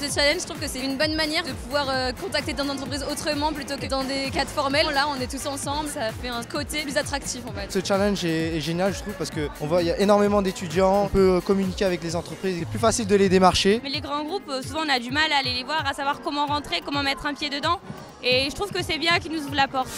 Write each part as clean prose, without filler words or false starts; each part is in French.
ce challenge, je trouve que c'est une bonne manière de pouvoir contacter dans l'entreprise autrement plutôt que dans des cadres formels. Là, on est tous ensemble, ça fait un côté plus attractif en fait. Ce challenge est génial, je trouve, parce qu'on voit il y a énormément d'étudiants, on peut communiquer avec les entreprises, c'est plus facile de les démarcher. Mais les grands groupes, souvent on a du mal à aller les voir, à savoir comment rentrer, comment mettre un pied dedans. Et je trouve que c'est bien qu'ils nous ouvrent la porte.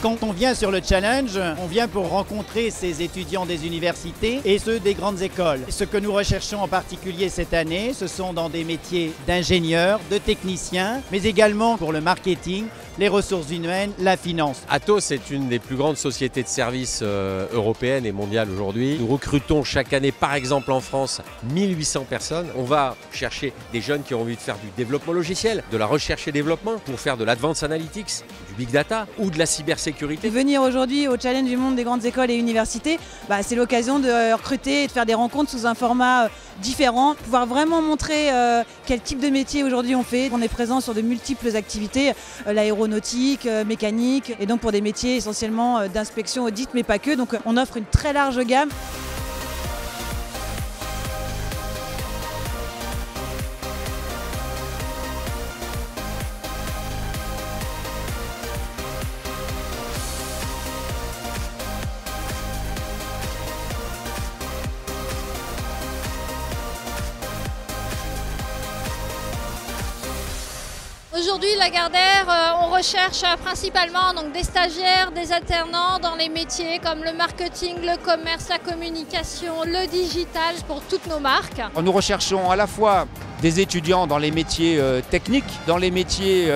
Quand on vient sur le challenge, on vient pour rencontrer ces étudiants des universités et ceux des grandes écoles. Ce que nous recherchons en particulier cette année, ce sont dans des métiers d'ingénieurs, de techniciens, mais également pour le marketing, les ressources humaines, la finance. Atos est une des plus grandes sociétés de services européennes et mondiales aujourd'hui. Nous recrutons chaque année, par exemple en France, 1800 personnes. On va chercher des jeunes qui ont envie de faire du développement logiciel, de la recherche et développement, pour faire de l'advanced analytics, du big data ou de la cybersécurité. Venir aujourd'hui au Challenge du monde des grandes écoles et universités, c'est l'occasion de recruter et de faire des rencontres sous un format différent, pouvoir vraiment montrer quel type de métier aujourd'hui on fait. On est présent sur de multiples activités, l'aéronautique, mécanique, et donc pour des métiers essentiellement d'inspection, audit, mais pas que. Donc on offre une très large gamme. Aujourd'hui, Lagardère, on recherche principalement donc, des stagiaires, des alternants dans les métiers comme le marketing, le commerce, la communication, le digital pour toutes nos marques. Nous recherchons à la fois des étudiants dans les métiers techniques, dans les métiers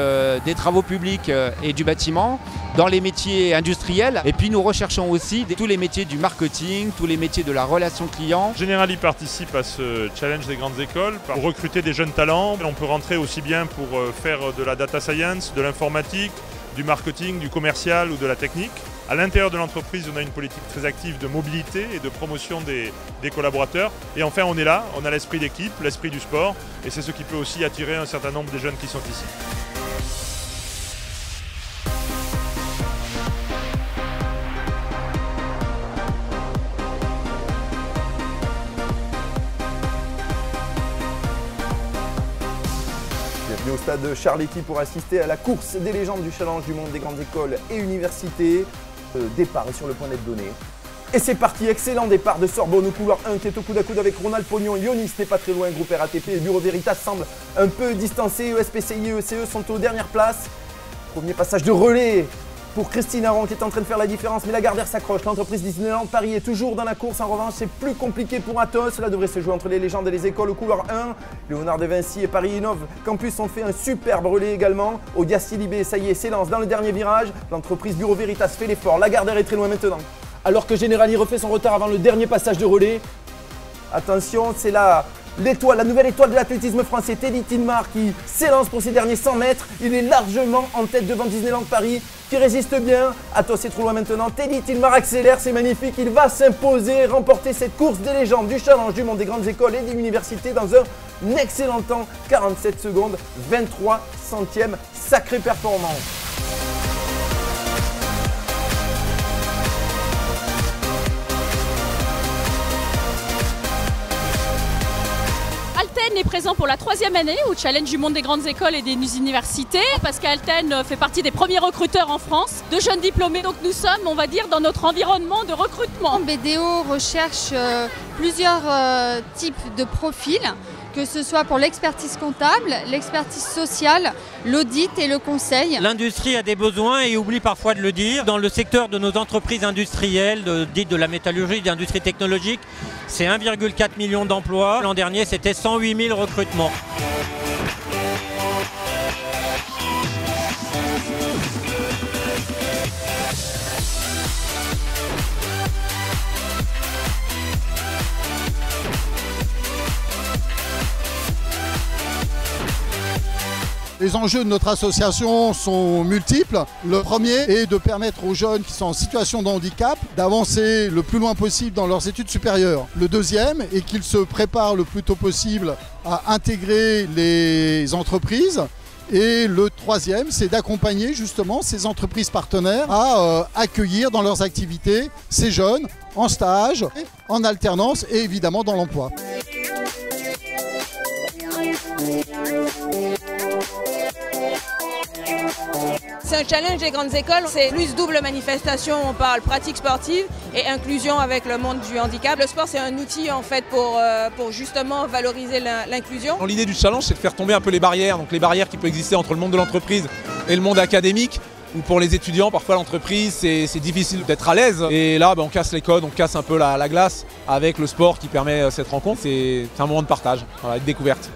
des travaux publics et du bâtiment, dans les métiers industriels. Et puis nous recherchons aussi tous les métiers du marketing, tous les métiers de la relation client. Generali participe à ce challenge des grandes écoles pour recruter des jeunes talents. On peut rentrer aussi bien pour faire de la data science, de l'informatique, du marketing, du commercial ou de la technique. À l'intérieur de l'entreprise, on a une politique très active de mobilité et de promotion des collaborateurs. Et enfin, on est là, on a l'esprit d'équipe, l'esprit du sport. Et c'est ce qui peut aussi attirer un certain nombre de jeunes qui sont ici. Bienvenue au stade Charletti pour assister à la course des légendes du challenge du monde des grandes écoles et universités. Le départ est sur le point d'être donné. Et c'est parti, excellent départ de Sorbonne au couloir 1 qui est au coude à coude avec Ronald Pognon. Ionis n'est pas très loin, groupe RATP et Bureau Veritas semble un peu distancé. ESPCI et ECE sont aux dernières places. Premier passage de relais pour Christine Aron qui est en train de faire la différence, mais Lagardère s'accroche. L'entreprise Disneyland Paris est toujours dans la course. En revanche, c'est plus compliqué pour Atos. Cela devrait se jouer entre les légendes et les écoles au couloir 1. Léonard de Vinci et Paris Innov Campus ont fait un superbe relais également. Audia Silibé, ça y est, s'élance dans le dernier virage. L'entreprise Bureau Veritas fait l'effort. Lagardère est très loin maintenant. Alors que Generali refait son retard avant le dernier passage de relais. Attention, c'est là l'étoile, la nouvelle étoile de l'athlétisme français, Teddy Tilmar, qui s'élance pour ses derniers 100 mètres. Il est largement en tête devant Disneyland Paris, qui résiste bien. Atos est trop loin maintenant. Teddy Tilmar accélère, c'est magnifique. Il va s'imposer, remporter cette course des légendes du challenge du monde des grandes écoles et des universités dans un excellent temps. 47 secondes, 23 centièmes. Sacrée performance. Alten est présent pour la 3e année au Challenge du monde des grandes écoles et des universités parce qu'Alten fait partie des premiers recruteurs en France de jeunes diplômés. Donc nous sommes, on va dire, dans notre environnement de recrutement. BDO recherche plusieurs types de profils, que ce soit pour l'expertise comptable, l'expertise sociale, l'audit et le conseil. L'industrie a des besoins et oublie parfois de le dire. Dans le secteur de nos entreprises industrielles, dites de la métallurgie, d'industrie technologique, c'est 1,4 million d'emplois. L'an dernier, c'était 108 000 recrutements. Les enjeux de notre association sont multiples. Le premier est de permettre aux jeunes qui sont en situation de handicap d'avancer le plus loin possible dans leurs études supérieures. Le deuxième est qu'ils se préparent le plus tôt possible à intégrer les entreprises. Et le troisième, c'est d'accompagner justement ces entreprises partenaires à accueillir dans leurs activités ces jeunes en stage, en alternance et évidemment dans l'emploi. C'est un challenge des grandes écoles, c'est plus double manifestation, on parle pratique sportive et inclusion avec le monde du handicap. Le sport c'est un outil en fait pour justement valoriser l'inclusion. L'idée du challenge c'est de faire tomber un peu les barrières, donc les barrières qui peuvent exister entre le monde de l'entreprise et le monde académique. Ou pour les étudiants, parfois l'entreprise c'est difficile d'être à l'aise et là on casse les codes, on casse un peu la glace avec le sport qui permet cette rencontre. C'est un moment de partage, voilà, de découverte.